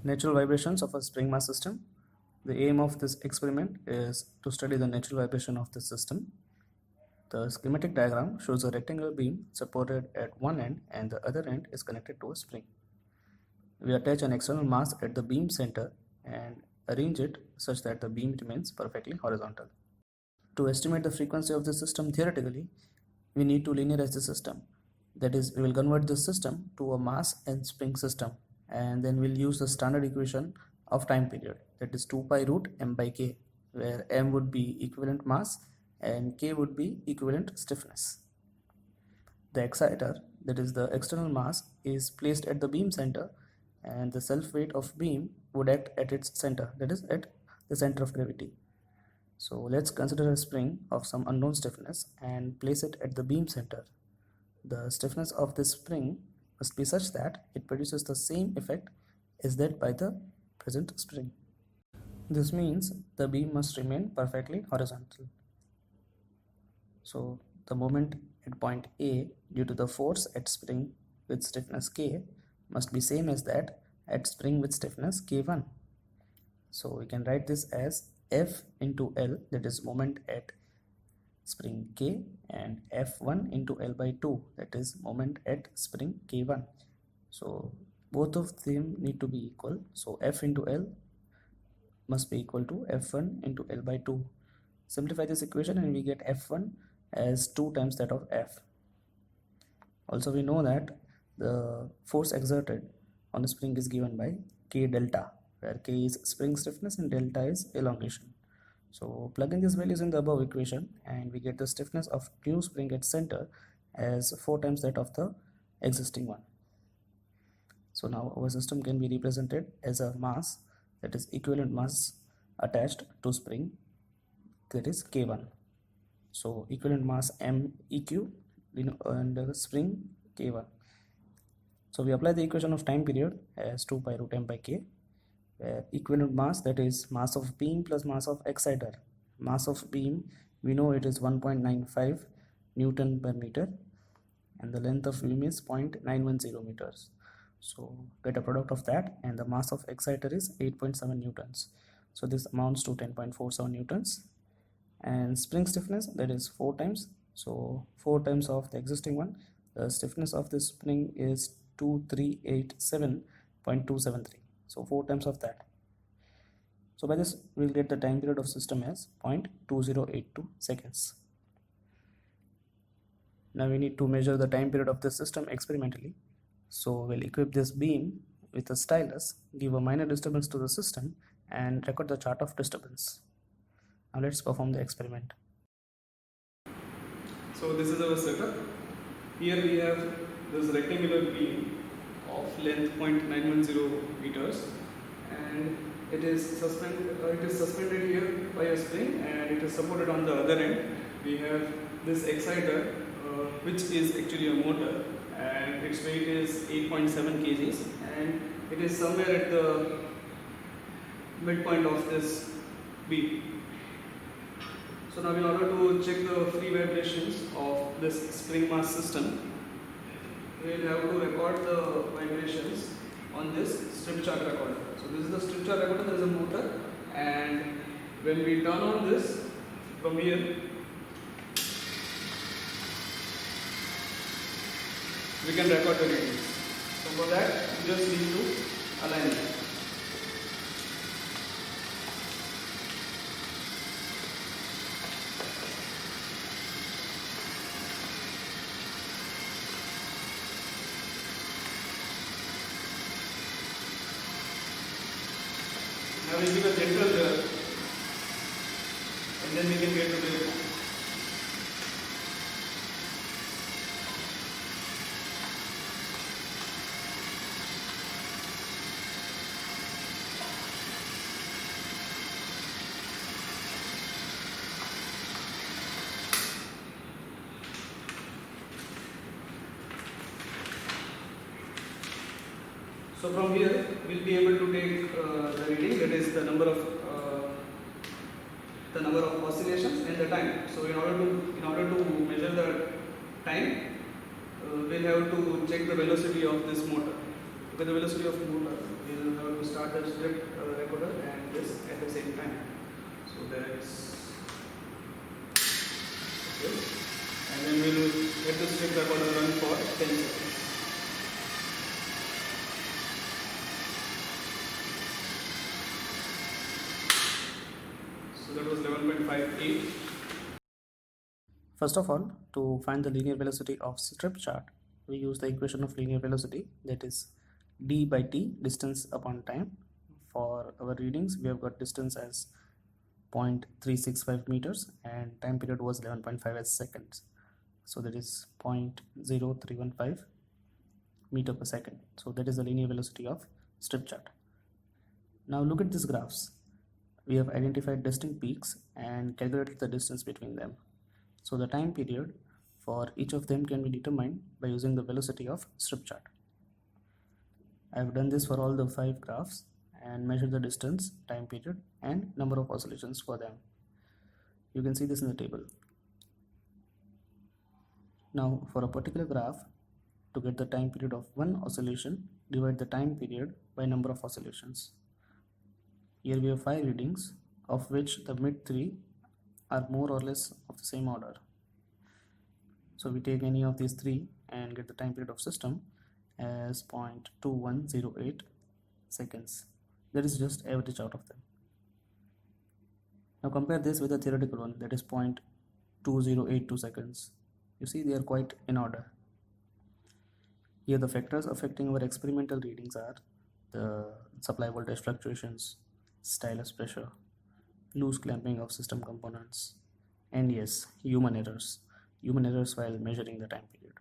Natural vibrations of a spring mass system. The aim of this experiment is to study the natural vibration of the system. The schematic diagram shows a rectangular beam supported at one end and the other end is connected to a spring. We attach an external mass at the beam center and arrange it such that the beam remains perfectly horizontal. To estimate the frequency of the system theoretically, we need to linearize the system. That is, we will convert the system to a mass and spring system, and then we'll use the standard equation of time period, that is 2 pi root m by k, where m would be equivalent mass and k would be equivalent stiffness. The exciter, that is the external mass, is placed at the beam center and the self weight of beam would act at its center, that is at the center of gravity. So let's consider a spring of some unknown stiffness and place it at the beam center. The stiffness of this spring must be such that it produces the same effect as that by the present spring. This means the beam must remain perfectly horizontal. So the moment at point A due to the force at spring with stiffness K must be same as that at spring with stiffness K1. So we can write this as F into L, that is moment at spring K, and F1 into L by 2, that is moment at spring K1. So both of them need to be equal. So F into L must be equal to F1 into L by 2. Simplify this equation and we get F1 as 2 times that of F. Also we know that the force exerted on the spring is given by K delta, where K is spring stiffness and delta is elongation. So plug in these values in the above equation and we get the stiffness of new spring at center as 4 times that of the existing one. So now our system can be represented as a mass, that is equivalent mass attached to spring, that is K1. So equivalent mass M EQ and the spring K1. So we apply the equation of time period as 2 pi root m by k, where equivalent mass, that is mass of beam plus mass of exciter. Mass of beam, we know it is 1.95 Newton per meter and the length of beam is 0.910 meters. So get a product of that, and the mass of exciter is 8.7 newtons. So this amounts to 10.47 newtons, and spring stiffness, that is 4 times. So 4 times of the existing one. The stiffness of this spring is 2387.273. So 4 times of that. So by this we'll get the time period of system as 0.2082 seconds. Now we need to measure the time period of the system experimentally. So we'll equip this beam with a stylus, give a minor disturbance to the system and record the chart of disturbance. Now let's perform the experiment. So this is our setup. Here we have this rectangular beam of length 0.910 meters, and it is suspended here by a spring and it is supported on the other end. We have this exciter which is actually a motor, and its weight is 8.7 kgs and it is somewhere at the midpoint of this beam. So now in order to check the free vibrations of this spring mass system, we will have to record the vibrations on this strip chart recorder. So this is the strip chart recorder, there is a motor, and when we turn on this from here, we can record the readings. So for that, we just need to align it. Now we give a gentle jerk and then we can get to the waveform. So from here we will be able to take the reading, that is the number of oscillations and the time. So in order to measure the time, we'll have to check the velocity of this motor. Okay, the velocity of motor, we'll have to start the strip recorder and this at the same time. So that's okay. And then we'll let the strip recorder run for 10 seconds. So that was 11.58. First of all, to find the linear velocity of strip chart, we use the equation of linear velocity, that is d by t, distance upon time. For our readings, we have got distance as 0.365 meters and time period was 11.5 as seconds. So that is 0.0315 meter per second. So that is the linear velocity of strip chart. Now look at these graphs. We have identified distinct peaks and calculated the distance between them. So the time period for each of them can be determined by using the velocity of strip chart. I have done this for all the 5 graphs and measured the distance, time period and number of oscillations for them. You can see this in the table. Now for a particular graph, to get the time period of one oscillation, divide the time period by number of oscillations. Here we have 5 readings, of which the mid 3 are more or less of the same order. So we take any of these 3 and get the time period of system as 0.2108 seconds. That is just average out of them. Now compare this with the theoretical one, that is 0.2082 seconds. You see they are quite in order. Here the factors affecting our experimental readings are the supply voltage fluctuations, stylus pressure, loose clamping of system components, and yes, human errors while measuring the time period.